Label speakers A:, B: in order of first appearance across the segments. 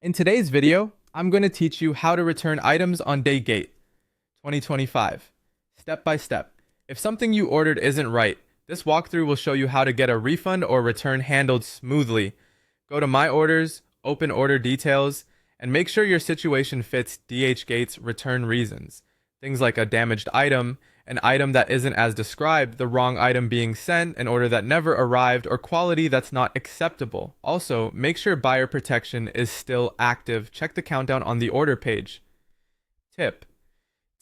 A: In today's video, I'm going to teach you how to return items on Dhgate 2025, step by step. If something you ordered isn't right, this walkthrough will show you how to get a refund or return handled smoothly. Go to My Orders, open order details, and make sure your situation fits Dhgate's return reasons. Things like a damaged item, an item that isn't as described, the wrong item being sent, an order that never arrived, or quality that's not acceptable. Also, make sure buyer protection is still active. Check the countdown on the order page. Tip: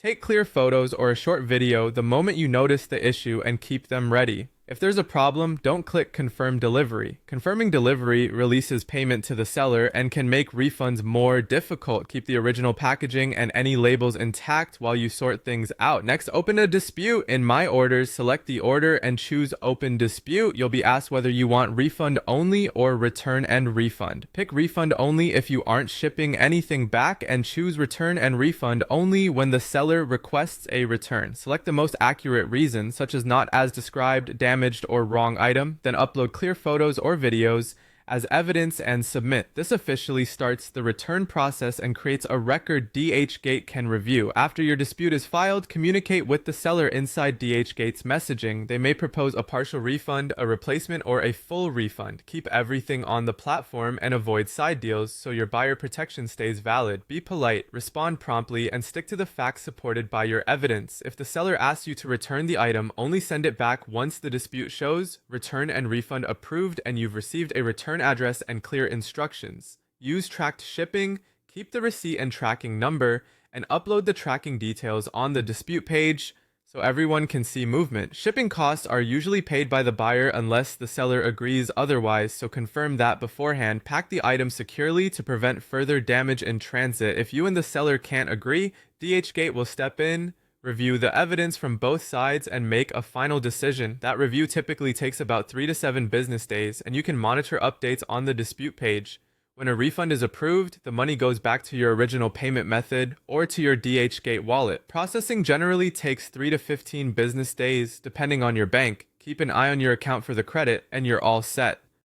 A: take clear photos or a short video the moment you notice the issue and keep them ready. If there's a problem, don't click Confirm Delivery. Confirming delivery releases payment to the seller and can make refunds more difficult. Keep the original packaging and any labels intact while you sort things out. Next, open a dispute. In My Orders, select the order and choose Open Dispute. You'll be asked whether you want refund only or return and refund. Pick refund only if you aren't shipping anything back, and choose return and refund only when the seller requests a return. Select the most accurate reason, such as not as described, damaged, or wrong item, then upload clear photos or videos as evidence and submit. This officially starts the return process and creates a record Dhgate can review. After your dispute is filed, communicate with the seller inside Dhgate's messaging. They may propose a partial refund, a replacement, or a full refund. Keep everything on the platform and avoid side deals so your buyer protection stays valid. Be polite, respond promptly, and stick to the facts supported by your evidence. If the seller asks you to return the item, only send it back once the dispute shows return and refund approved and you've received a return address and clear instructions. Use tracked shipping, keep the receipt and tracking number, and upload the tracking details on the dispute page so everyone can see movement. Shipping costs are usually paid by the buyer unless the seller agrees otherwise, so confirm that beforehand. Pack the item securely to prevent further damage in transit. If you and the seller can't agree, Dhgate will step in, review the evidence from both sides, and make a final decision. That review typically takes about 3 to 7 business days, and you can monitor updates on the dispute page. When a refund is approved, the money goes back to your original payment method or to your Dhgate wallet. Processing generally takes 3 to 15 business days, depending on your bank. Keep an eye on your account for the credit, and you're all set.